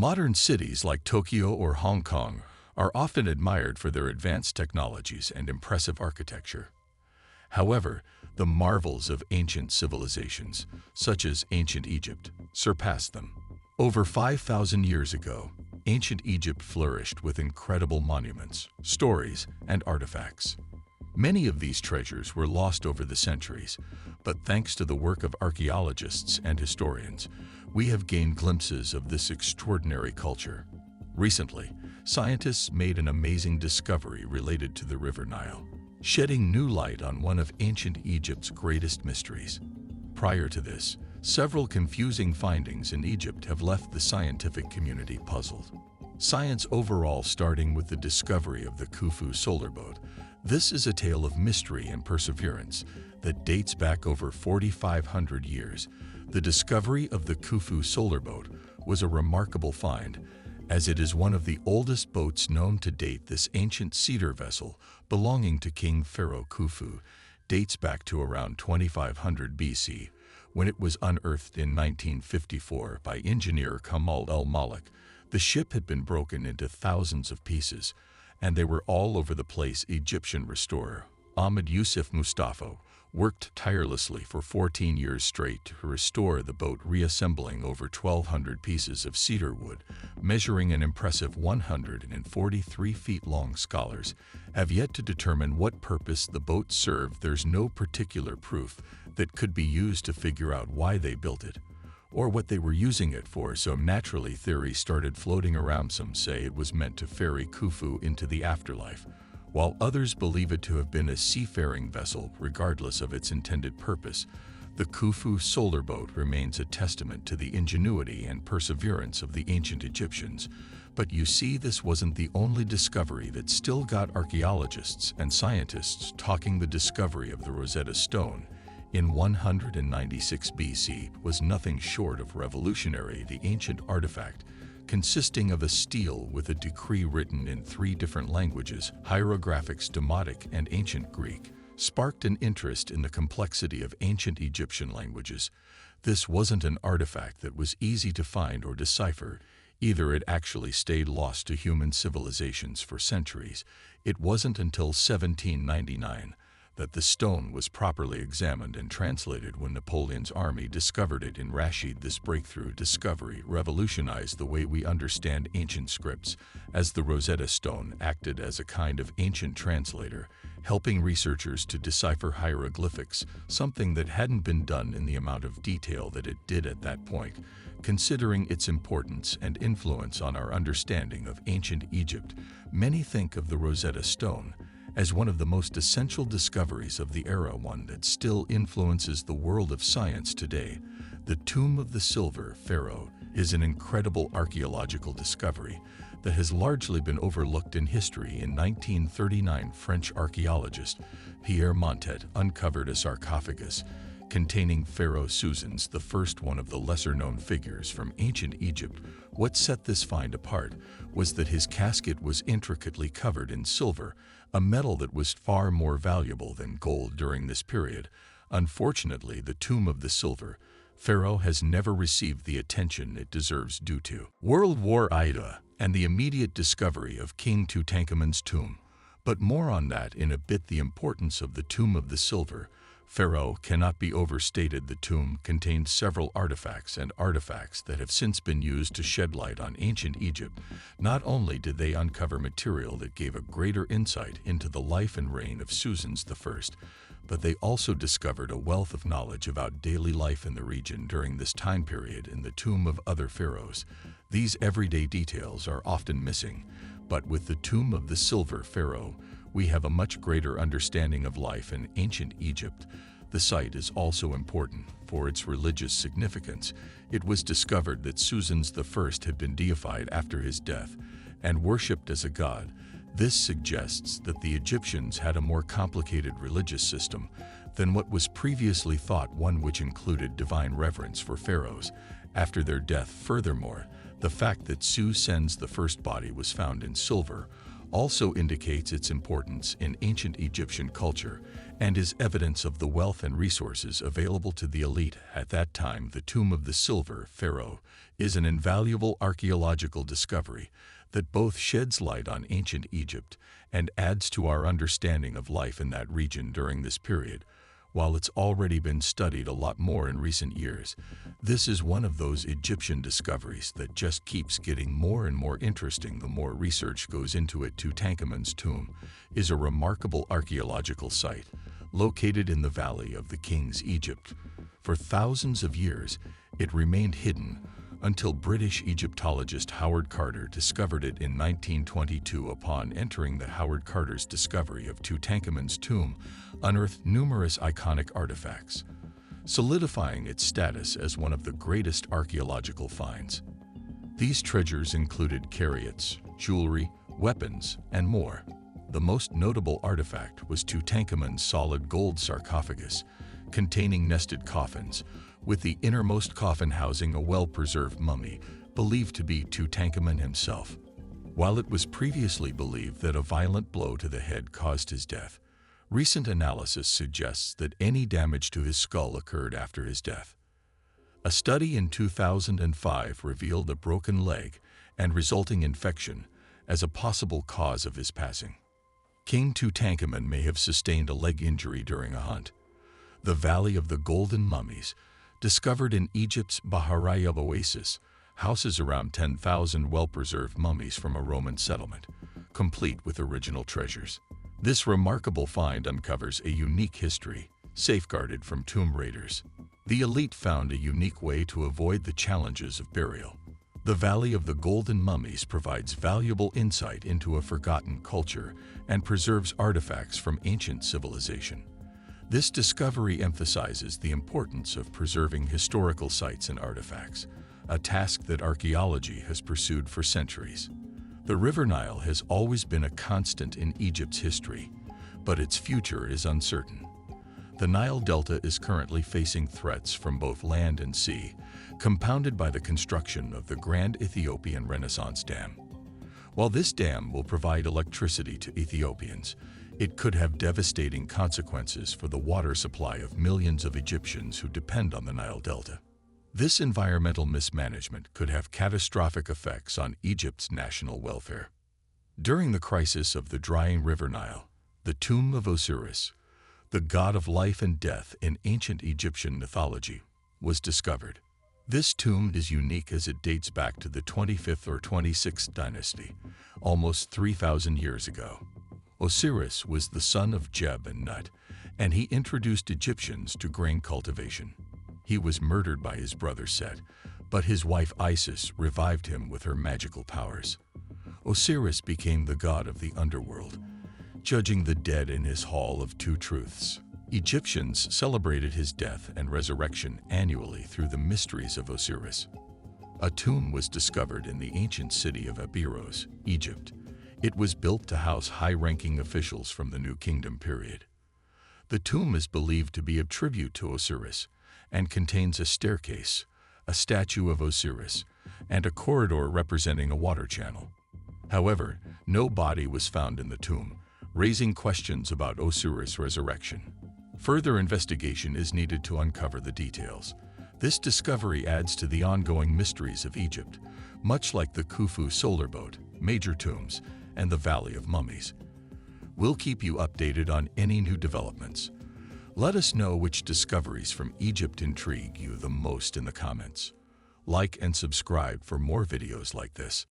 Modern cities like Tokyo or Hong Kong are often admired for their advanced technologies and impressive architecture. However, the marvels of ancient civilizations, such as ancient Egypt, surpass them. Over 5,000 years ago, ancient Egypt flourished with incredible monuments, stories, and artifacts. Many of these treasures were lost over the centuries, but thanks to the work of archaeologists and historians, we have gained glimpses of this extraordinary culture. Recently, scientists made an amazing discovery related to the River Nile, shedding new light on one of ancient Egypt's greatest mysteries. Prior to this, several confusing findings in Egypt have left the scientific community puzzled. Science overall, starting with the discovery of the Khufu solar boat. This is a tale of mystery and perseverance that dates back over 4,500 years. The discovery of the Khufu solar boat was a remarkable find, as it is one of the oldest boats known to date. This ancient cedar vessel, belonging to King Pharaoh Khufu, dates back to around 2500 BC, when it was unearthed in 1954 by engineer Kamal el-Malik. The ship had been broken into thousands of pieces, and they were all over the place. Egyptian restorer Ahmed Yusuf Mustafa worked tirelessly for 14 years straight to restore the boat, reassembling over 1,200 pieces of cedar wood, measuring an impressive 143 feet long. Scholars have yet to determine what purpose the boat served. There's no particular proof that could be used to figure out why they built it, or what they were using it for, so naturally theories started floating around. Some say it was meant to ferry Khufu into the afterlife, while others believe it to have been a seafaring vessel. Regardless of its intended purpose, the Khufu solar boat remains a testament to the ingenuity and perseverance of the ancient Egyptians. But you see, this wasn't the only discovery that still got archaeologists and scientists talking. The discovery of the Rosetta Stone in 196 BC was nothing short of revolutionary. The ancient artifact, consisting of a stele with a decree written in 3 different languages, hieroglyphics, Demotic, and Ancient Greek, sparked an interest in the complexity of ancient Egyptian languages. This wasn't an artifact that was easy to find or decipher. Either it actually stayed lost to human civilizations for centuries. It wasn't until 1799 that the stone was properly examined and translated, when Napoleon's army discovered it in Rashid. This breakthrough discovery revolutionized the way we understand ancient scripts, as the Rosetta Stone acted as a kind of ancient translator, helping researchers to decipher hieroglyphics, something that hadn't been done in the amount of detail that it did at that point. Considering its importance and influence on our understanding of ancient Egypt, many think of the Rosetta Stone as one of the most essential discoveries of the era, one that still influences the world of science today. The Tomb of the Silver Pharaoh is an incredible archaeological discovery that has largely been overlooked in history. In 1939, French archaeologist Pierre Montet uncovered a sarcophagus containing Pharaoh Susans the First, one of the lesser-known figures from ancient Egypt. What set this find apart was that his casket was intricately covered in silver, a metal that was far more valuable than gold during this period. Unfortunately, the Tomb of the Silver Pharaoh has never received the attention it deserves due to World War II and the immediate discovery of King Tutankhamun's tomb. But more on that in a bit. The importance of the Tomb of the Silver Pharaoh cannot be overstated. The tomb contained several artifacts that have since been used to shed light on ancient Egypt. Not only did they uncover material that gave a greater insight into the life and reign of Susans I, but they also discovered a wealth of knowledge about daily life in the region during this time period. In the tomb of other pharaohs, these everyday details are often missing, but with the Tomb of the Silver Pharaoh, we have a much greater understanding of life in ancient Egypt. The site is also important for its religious significance. It was discovered that Susans I had been deified after his death and worshipped as a god. This suggests that the Egyptians had a more complicated religious system than what was previously thought, one which included divine reverence for pharaohs after their death. Furthermore, the fact that Susans I's body was found in silver also indicates its importance in ancient Egyptian culture and is evidence of the wealth and resources available to the elite at that time. The Tomb of the Silver Pharaoh is an invaluable archaeological discovery that both sheds light on ancient Egypt and adds to our understanding of life in that region during this period. While it's already been studied a lot more in recent years, this is one of those Egyptian discoveries that just keeps getting more and more interesting the more research goes into it. Tutankhamun's tomb is a remarkable archaeological site located in the Valley of the Kings, Egypt. For thousands of years, it remained hidden until British Egyptologist Howard Carter discovered it in 1922. Upon entering, the Howard Carter's discovery of Tutankhamun's tomb unearthed numerous iconic artifacts, solidifying its status as one of the greatest archaeological finds. These treasures included chariots, jewelry, weapons, and more. The most notable artifact was Tutankhamun's solid gold sarcophagus, containing nested coffins, with the innermost coffin housing a well-preserved mummy believed to be Tutankhamun himself. While it was previously believed that a violent blow to the head caused his death, recent analysis suggests that any damage to his skull occurred after his death. A study in 2005 revealed a broken leg and resulting infection as a possible cause of his passing. King Tutankhamun may have sustained a leg injury during a hunt. The Valley of the Golden Mummies, discovered in Egypt's Bahariya oasis, houses around 10,000 well-preserved mummies from a Roman settlement, complete with original treasures. This remarkable find uncovers a unique history, safeguarded from tomb raiders. The elite found a unique way to avoid the challenges of burial. The Valley of the Golden Mummies provides valuable insight into a forgotten culture and preserves artifacts from ancient civilization. This discovery emphasizes the importance of preserving historical sites and artifacts, a task that archaeology has pursued for centuries. The River Nile has always been a constant in Egypt's history, but its future is uncertain. The Nile Delta is currently facing threats from both land and sea, compounded by the construction of the Grand Ethiopian Renaissance Dam. While this dam will provide electricity to Ethiopians, it could have devastating consequences for the water supply of millions of Egyptians who depend on the Nile Delta. This environmental mismanagement could have catastrophic effects on Egypt's national welfare. During the crisis of the drying River Nile, the Tomb of Osiris, the god of life and death in ancient Egyptian mythology, was discovered. This tomb is unique as it dates back to the 25th or 26th dynasty, almost 3,000 years ago. Osiris was the son of Geb and Nut, and he introduced Egyptians to grain cultivation. He was murdered by his brother Set, but his wife Isis revived him with her magical powers. Osiris became the god of the underworld, judging the dead in his Hall of Two Truths. Egyptians celebrated his death and resurrection annually through the mysteries of Osiris. A tomb was discovered in the ancient city of Abydos, Egypt. It was built to house high-ranking officials from the New Kingdom period. The tomb is believed to be a tribute to Osiris and contains a staircase, a statue of Osiris, and a corridor representing a water channel. However, no body was found in the tomb, raising questions about Osiris' resurrection. Further investigation is needed to uncover the details. This discovery adds to the ongoing mysteries of Egypt, much like the Khufu solar boat, major tombs, and the Valley of Mummies. We'll keep you updated on any new developments. Let us know which discoveries from Egypt intrigue you the most in the comments. Like and subscribe for more videos like this.